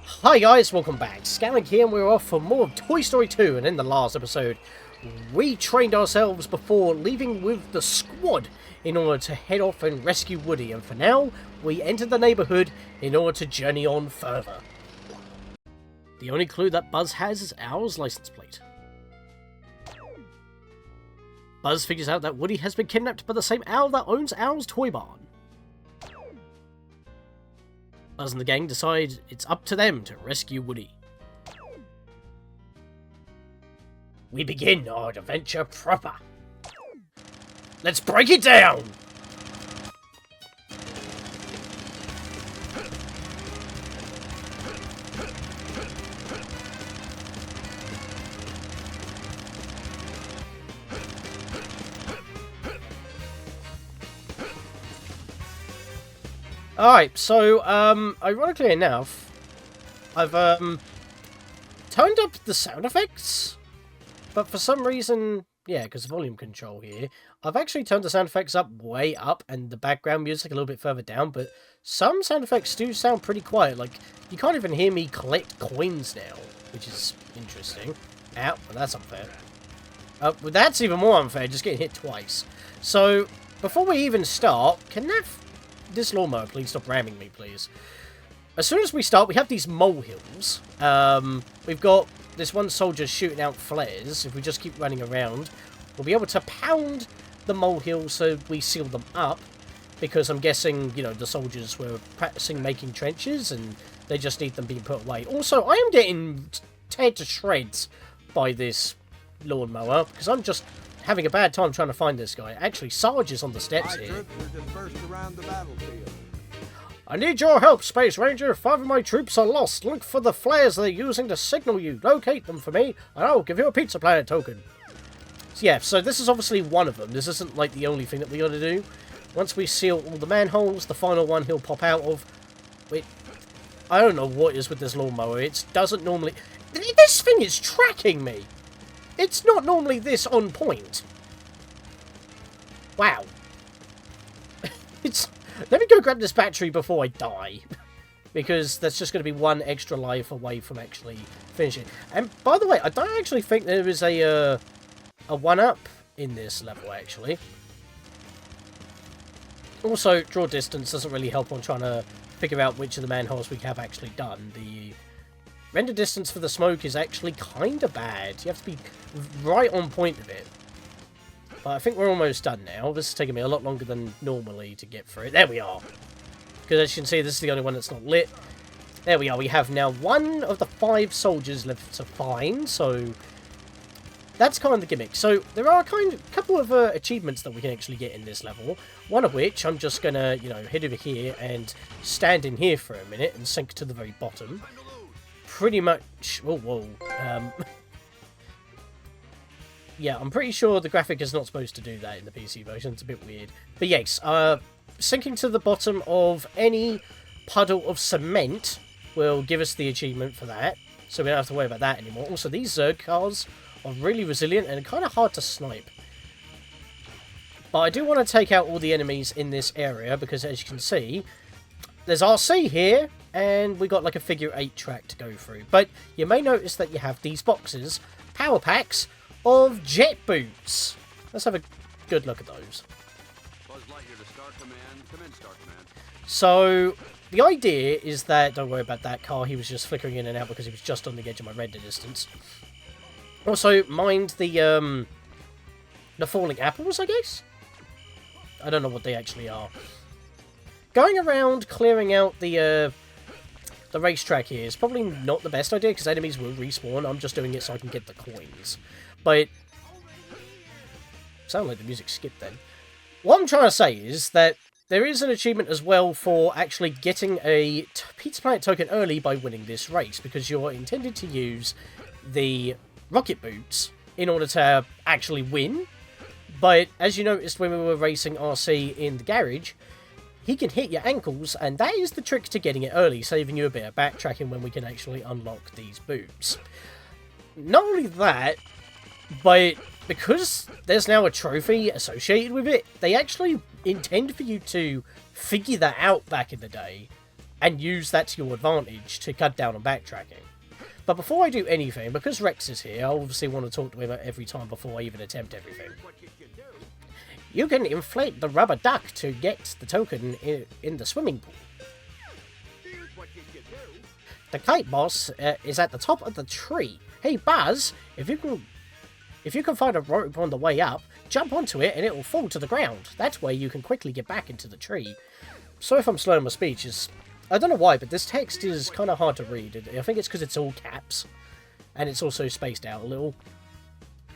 Hi guys, welcome back. Scatlink here, and we're off for more of Toy Story 2, and in the last episode, we trained ourselves before leaving with the squad in order to head off and rescue Woody, and for now, we enter the neighborhood in order to journey on further. The only clue that Buzz has is Owl's license plate. Buzz figures out that Woody has been kidnapped by the same owl that owns Owl's toy barn. Buzz and the gang decide it's up to them to rescue Woody. We begin our adventure proper. Let's break it down! Alright, so, ironically enough, I've, turned up the sound effects, but for some reason, yeah, because volume control here, I've actually turned the sound effects up way up and the background music a little bit further down, but some sound effects do sound pretty quiet, like, you can't even hear me collect coins now, which is interesting. Ow, well, that's unfair. Well, that's even more unfair, just getting hit twice. So, before we even start, can this lawnmower please stop ramming me, please? As soon as we start, we have these molehills. We've got this one soldier shooting out flares. If we just keep running around, we'll be able to pound the molehills so we seal them up. Because I'm guessing, you know, the soldiers were practicing making trenches and they just need them being put away. Also, I am getting teared to shreds by this lawnmower because I'm just having a bad time trying to find this guy. Actually, Sarge is on the steps here. I need your help, Space Ranger. 5 of my troops are lost. Look for the flares they're using to signal you. Locate them for me, and I'll give you a Pizza Planet token. So, yeah, so this is obviously one of them. This isn't, like, the only thing that we gotta do. Once we seal all the manholes, the final one he'll pop out of. Wait, I don't know what is with this lawnmower. It doesn't normally... This thing is tracking me! It's not normally this on point. Wow. Let me go grab this battery before I die. Because that's just going to be one extra life away from actually finishing. And by the way, I don't actually think there is a 1-up in this level, actually. Also, draw distance doesn't really help on trying to figure out which of the manholes we have actually done. The render distance for the smoke is actually kind of bad. You have to be right on point of it. But I think we're almost done now. This is taking me a lot longer than normally to get through it. There we are. Because as you can see, this is the only one that's not lit. There we are. We have now 1 of the 5 soldiers left to find. So that's kind of the gimmick. So there are a couple of achievements that we can actually get in this level. One of which I'm just going to, you know, head over here and stand in here for a minute and sink to the very bottom. Pretty much... Oh, whoa. Yeah, I'm pretty sure the graphic is not supposed to do that in the PC version. It's a bit weird. But yes, sinking to the bottom of any puddle of cement will give us the achievement for that. So we don't have to worry about that anymore. Also, these Zerg cars are really resilient and kind of hard to snipe. But I do want to take out all the enemies in this area because, as you can see, there's RC here, and we got like a figure 8 track to go through. But you may notice that you have these boxes, power packs, of jet boots. Let's have a good look at those. So, the idea is that, don't worry about that car, he was just flickering in and out because he was just on the edge of my render distance. Also, mind the falling apples, I guess? I don't know what they actually are. Going around clearing out the racetrack here is probably not the best idea because enemies will respawn. I'm just doing it so I can get the coins. But sound like the music skipped then. What I'm trying to say is that there is an achievement as well for actually getting a Pizza Planet token early by winning this race, because you're intended to use the rocket boots in order to actually win. But as you noticed when we were racing RC in the garage, he can hit your ankles, and that is the trick to getting it early, saving you a bit of backtracking when we can actually unlock these boots. Not only that, but because there's now a trophy associated with it, they actually intend for you to figure that out back in the day. and use that to your advantage to cut down on backtracking. But before I do anything, because Rex is here, I obviously want to talk to him every time before I even attempt everything. You can inflate the rubber duck to get the token in the swimming pool. The kite boss is at the top of the tree. Hey Buzz, if you can find a rope on the way up, jump onto it and it will fall to the ground. That way you can quickly get back into the tree. Sorry if I'm slowing my speech. I don't know why, but this text is kind of hard to read. I think it's because it's all caps. And it's also spaced out a little.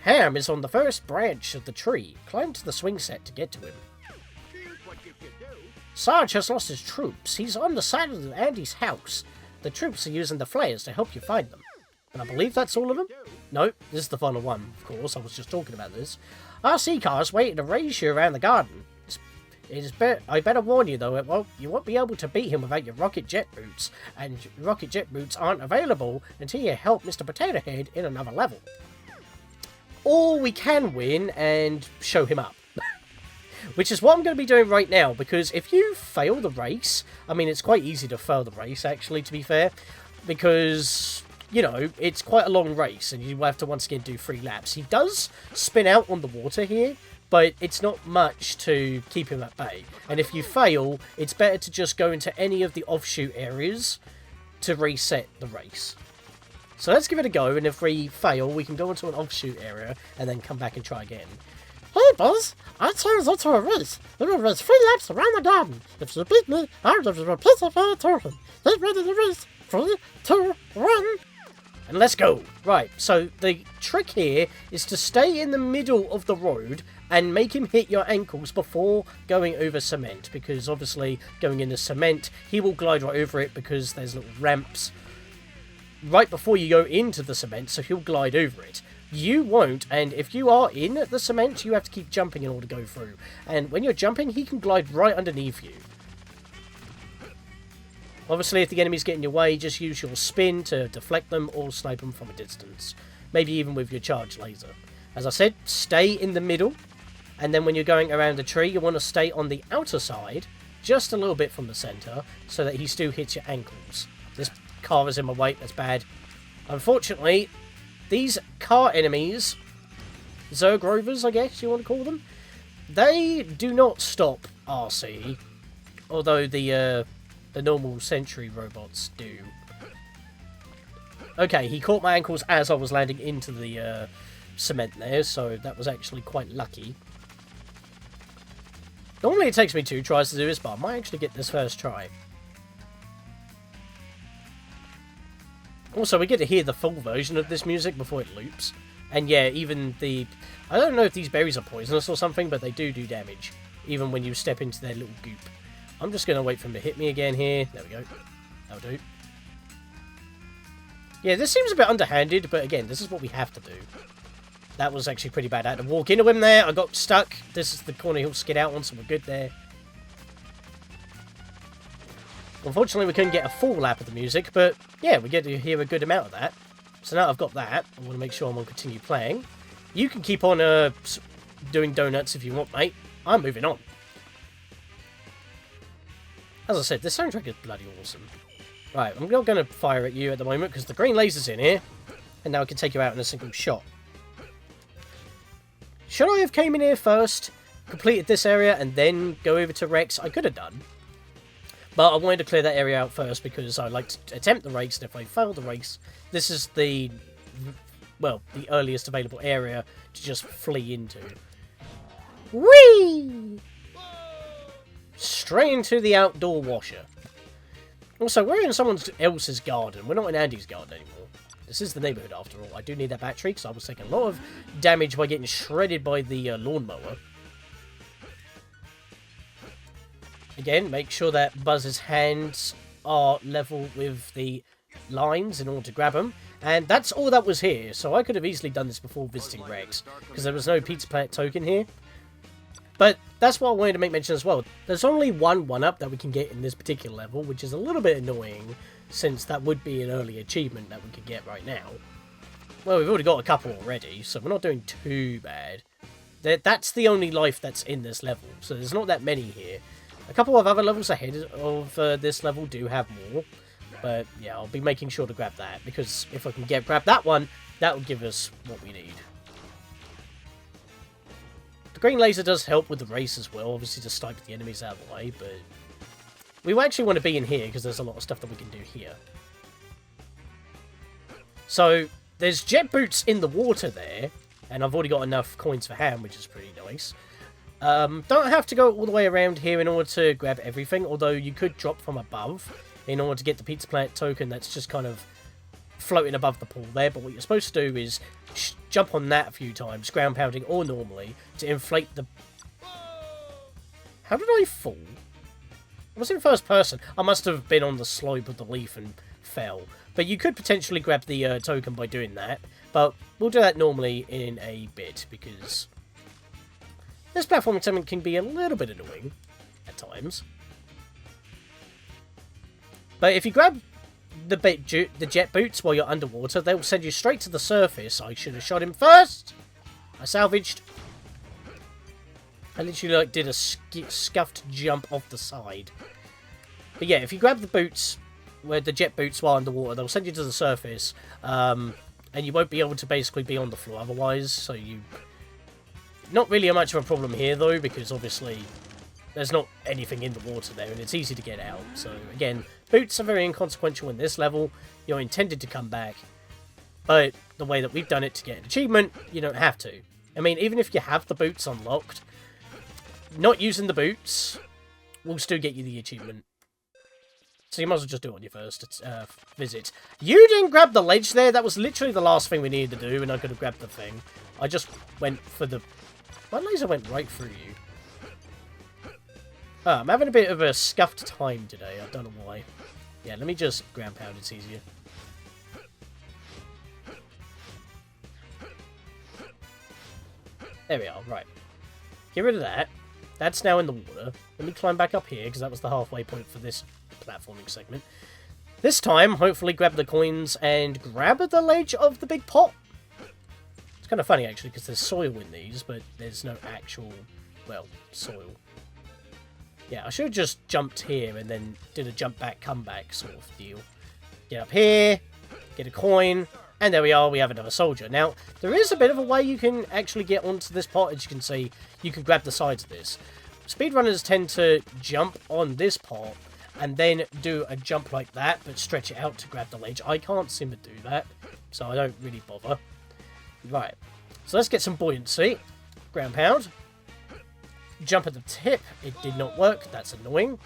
Ham is on the first branch of the tree. Climb to the swing set to get to him. Sarge has lost his troops. He's on the side of Andy's house. The troops are using the flares to help you find them. And I believe that's all of them? No, this is the final one, of course. I was just talking about this. RC car's waiting to race you around the garden. I better warn you though, you won't be able to beat him without your rocket jet boots, and rocket jet boots aren't available until you help Mr. Potato Head in another level. Or we can win and show him up. Which is what I'm going to be doing right now, because if you fail the race, I mean, it's quite easy to fail the race, actually, to be fair, because, you know, it's quite a long race, and you have to once again do 3 laps. He does spin out on the water here, but it's not much to keep him at bay. And if you fail, it's better to just go into any of the offshoot areas to reset the race. So let's give it a go, and if we fail, we can go into an offshoot area and then come back and try again. Hey Buzz, I changed into a race. We will race 3 laps around the garden. If you beat me, I'll give you a piece of our token. Get ready to race. 3, 2, 1. And let's go. Right, so the trick here is to stay in the middle of the road and make him hit your ankles before going over cement, because obviously going into cement, he will glide right over it because there's little ramps right before you go into the cement, so he'll glide over it. You won't, and if you are in the cement, you have to keep jumping in order to go through. And when you're jumping, he can glide right underneath you. Obviously, if the enemy's getting in your way, just use your spin to deflect them or snipe them from a distance. Maybe even with your charged laser. As I said, stay in the middle, and then when you're going around the tree, you want to stay on the outer side, just a little bit from the centre, so that he still hits your ankles. This car is in my way, that's bad. Unfortunately, these car enemies, Zerg Rovers, I guess you want to call them, they do not stop RC, although the normal sentry robots do. Okay, he caught my ankles as I was landing into the cement there, so that was actually quite lucky. Normally it takes me 2 tries to do this, but I might actually get this first try. Also, we get to hear the full version of this music before it loops. And yeah, even the... I don't know if these berries are poisonous or something, but they do damage. Even when you step into their little goop. I'm just going to wait for him to hit me again here. There we go. That'll do. Yeah, this seems a bit underhanded, but again, this is what we have to do. That was actually pretty bad. I had to walk into him there. I got stuck. This is the corner he'll skid out on, so we're good there. Unfortunately, we couldn't get a full lap of the music, but yeah, we get to hear a good amount of that. So now I've got that, I want to make sure I'm going to continue playing. You can keep on doing donuts if you want, mate. I'm moving on. As I said, this soundtrack is bloody awesome. Right, I'm not going to fire at you at the moment because the green laser's in here, and now I can take you out in a single shot. Should I have came in here first, completed this area, and then go over to Rex? I could have done. But I wanted to clear that area out first because I like to attempt the race, and if I fail the race, this is the, well, the earliest available area to just flee into. Whee! Straight into the outdoor washer. Also, we're in someone else's garden. We're not in Andy's garden anymore. This is the neighbourhood after all. I do need that battery because I was taking a lot of damage by getting shredded by the lawnmower. Again, make sure that Buzz's hands are level with the lines in order to grab them. And that's all that was here, so I could have easily done this before visiting Rex, because there was no Pizza Planet token here. But that's what I wanted to make mention as well. There's only one 1-up that we can get in this particular level, which is a little bit annoying, since that would be an early achievement that we could get right now. Well, we've already got a couple already, so we're not doing too bad. That's the only life that's in this level, so there's not that many here. A couple of other levels ahead of this level do have more. But yeah, I'll be making sure to grab that. Because if I can grab that one, that will give us what we need. The green laser does help with the race as well. Obviously to snipe the enemies out of the way. But we actually want to be in here because there's a lot of stuff that we can do here. So there's jet boots in the water there. And I've already got enough coins for ham, which is pretty nice. Don't have to go all the way around here in order to grab everything, although you could drop from above in order to get the Pizza Planet token that's just kind of floating above the pool there. But what you're supposed to do is jump on that a few times, ground pounding or normally, to inflate the... How did I fall? I was in first person. I must have been on the slope of the leaf and fell. But you could potentially grab the token by doing that. But we'll do that normally in a bit, because this platforming segment can be a little bit annoying at times. But if you grab the jet boots while you're underwater, they will send you straight to the surface. I should have shot him first. I salvaged. I literally did a scuffed jump off the side. But yeah, if you grab the boots, the jet boots while underwater, they'll send you to the surface. And you won't be able to basically be on the floor otherwise, so you... Not really much of a problem here, though, because obviously there's not anything in the water there, and it's easy to get out. So, again, boots are very inconsequential in this level. You're intended to come back, but the way that we've done it to get an achievement, you don't have to. I mean, even if you have the boots unlocked, not using the boots will still get you the achievement. So you might as well just do it on your first visit. You didn't grab the ledge there. That was literally the last thing we needed to do, and I could have grabbed the thing. I just went for the... My laser went right through you. I'm having a bit of a scuffed time today. I don't know why. Yeah, let me just ground pound. It's easier. There we are. Right. Get rid of that. That's now in the water. Let me climb back up here, because that was the halfway point for this platforming segment. This time, hopefully grab the coins and grab the ledge of the big pot. It's kind of funny, actually, because there's soil in these, but there's no actual, well, soil. Yeah, I should have just jumped here and then did a jump back, come back sort of deal. Get up here, get a coin, and there we are, we have another soldier. Now, there is a bit of a way you can actually get onto this pot. As you can see, you can grab the sides of this. Speedrunners tend to jump on this pot and then do a jump like that, but stretch it out to grab the ledge. I can't seem to do that, so I don't really bother. Right, so let's get some buoyancy. Ground pound. Jump at the tip. It did not work. That's annoying.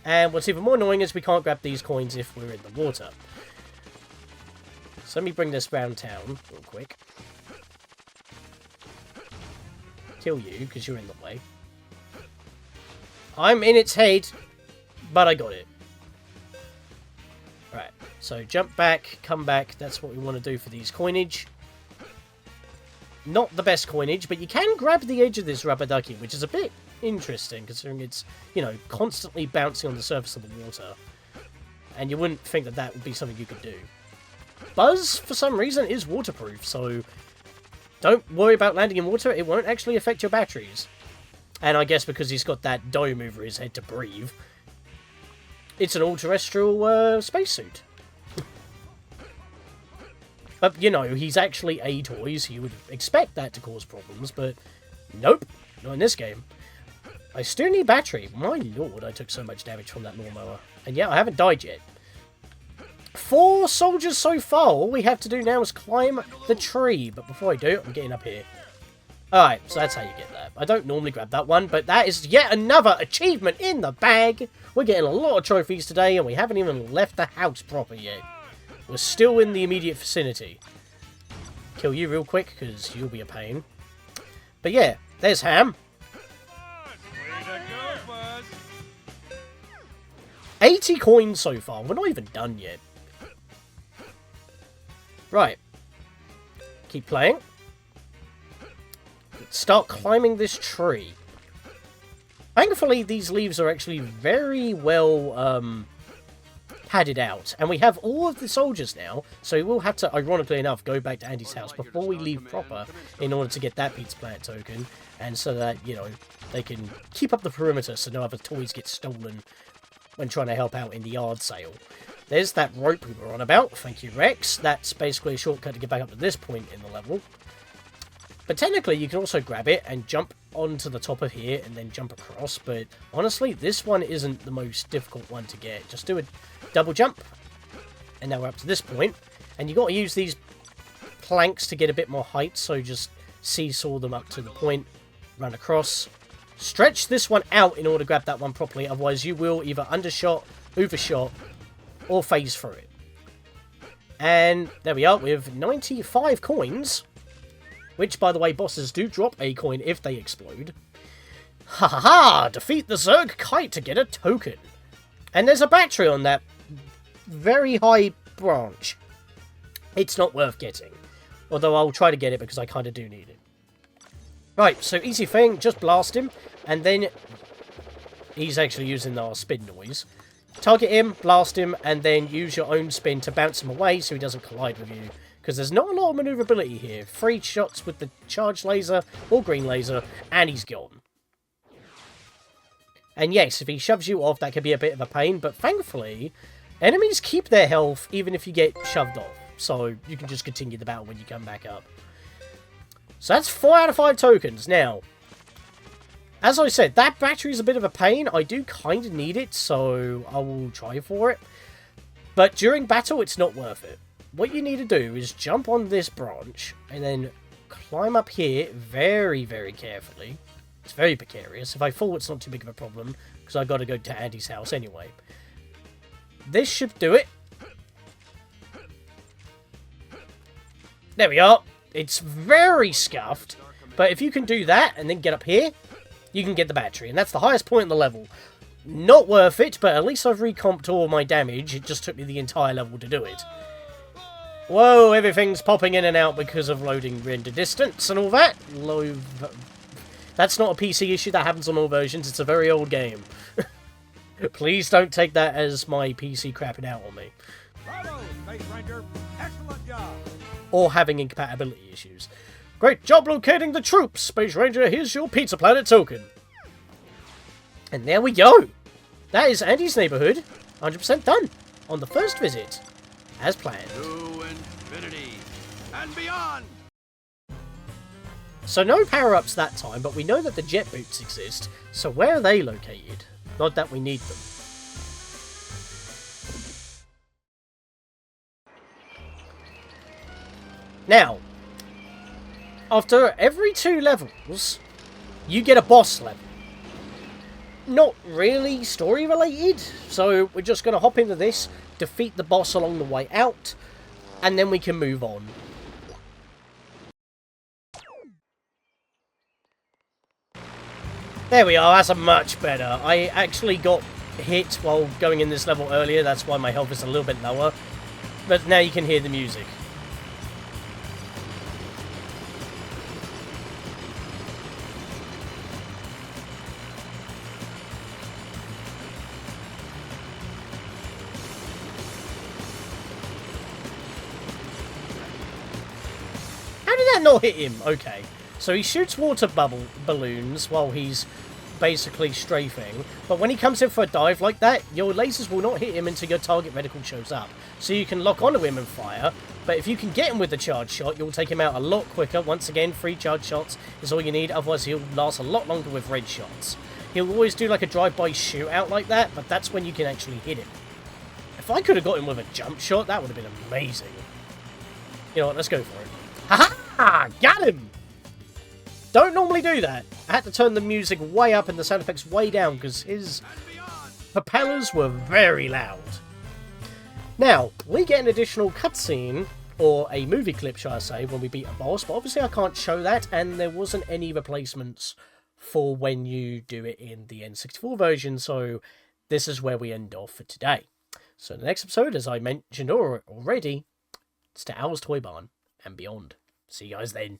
And what's even more annoying is we can't grab these coins if we're in the water. So let me bring this round town real quick. Kill you, because you're in the way. I'm in its head, but I got it. Right, so jump back, come back. That's what we want to do for these coinage. Not the best coinage, but you can grab the edge of this rubber ducky, which is a bit interesting, considering it's, you know, constantly bouncing on the surface of the water. And you wouldn't think that that would be something you could do. Buzz, for some reason, is waterproof, so don't worry about landing in water. It won't actually affect your batteries. And I guess because he's got that dome over his head to breathe, it's an all-terrestrial spacesuit. But, you know, he's actually a toy, so you would expect that to cause problems, but nope, not in this game. I still need battery. My lord, I took so much damage from that lawnmower. And yeah, I haven't died yet. 4 soldiers so far. All we have to do now is climb the tree. But before I do, I'm getting up here. Alright, so that's how you get that. I don't normally grab that one, but that is yet another achievement in the bag. We're getting a lot of trophies today, and we haven't even left the house proper yet. We're still in the immediate vicinity. Kill you real quick, because you'll be a pain. But yeah, there's Ham. 80 coins so far. We're not even done yet. Right. Keep playing. Start climbing this tree. Thankfully, these leaves are actually very well padded out. And we have all of the soldiers now, so we will have to, ironically enough, go back to Andy's house before we leave proper in order to get that pizza planet token. And so that, you know, they can keep up the perimeter so no other toys get stolen when trying to help out in the yard sale. There's that rope we were on about. Thank you, Rex. That's basically a shortcut to get back up to this point in the level. But technically, you can also grab it and jump onto the top of here and then jump across. But honestly, this one isn't the most difficult one to get. Just do a double jump. And now we're up to this point. And you've got to use these planks to get a bit more height. So just seesaw them up to the point. Run across. Stretch this one out in order to grab that one properly. Otherwise, you will either undershot, overshot, or phase through it. And there we are with 95 coins. Which, by the way, bosses do drop a coin if they explode. Ha ha ha! Defeat the Zerg Kite to get a token. And there's a battery on that very high branch. It's not worth getting. Although I'll try to get it because I kind of do need it. Right, so easy thing. Just blast him. And then he's actually using our spin noise. Target him, blast him, and then use your own spin to bounce him away so he doesn't collide with you. Because there's not a lot of maneuverability here. 3 shots with the charged laser or green laser, and he's gone. And yes, if he shoves you off, that could be a bit of a pain. But thankfully, enemies keep their health even if you get shoved off. So you can just continue the battle when you come back up. So that's 4 out of 5 tokens. Now, as I said, that battery is a bit of a pain. I do kind of need it, so I will try for it. But during battle, it's not worth it. What you need to do is jump on this branch and then climb up here very, very carefully. It's very precarious. If I fall, it's not too big of a problem because I've got to go to Andy's house anyway. This should do it. There we are. It's very scuffed, but if you can do that and then get up here, you can get the battery, and that's the highest point in the level. Not worth it, but at least I've recomped all my damage. It just took me the entire level to do it. Whoa, everything's popping in and out because of loading render distance and all that. That's not a PC issue, that happens on all versions. It's a very old game. Please don't take that as my PC crapping out on me. Bravo, Space Ranger. Excellent job. Or having incompatibility issues. Great job locating the troops, Space Ranger. Here's your Pizza Planet token. And there we go. That is Andy's Neighbourhood. 100% done. On the first visit. As planned. To infinity and beyond. So no power-ups that time, but we know that the jet boots exist. So where are they located? Not that we need them. Now, after every 2 levels, you get a boss level. Not really story related, so we're just going to hop into this, defeat the boss along the way out, and then we can move on. There we are, that's a much better. I actually got hit while going in this level earlier, that's why my health is a little bit lower. But now you can hear the music. Not hit him. Okay, so he shoots water balloons while he's basically strafing, but when he comes in for a dive like that, your lasers will not hit him until your target reticle shows up. So you can lock onto him and fire, but if you can get him with the charge shot, you'll take him out a lot quicker. Once again, 3 charge shots is all you need, otherwise he'll last a lot longer with red shots. He'll always do like a drive-by shootout like that, but that's when you can actually hit him. If I could have got him with a jump shot, that would have been amazing. You know what, let's go for it. Haha! Got him! Don't normally do that. I had to turn the music way up and the sound effects way down because his propellers were very loud. Now, we get an additional cutscene, or a movie clip, shall I say, when we beat a boss, but obviously I can't show that, and there wasn't any replacements for when you do it in the N64 version, so this is where we end off for today. So the next episode, as I mentioned already, it's to Owl's Toy Barn and beyond. See you guys then.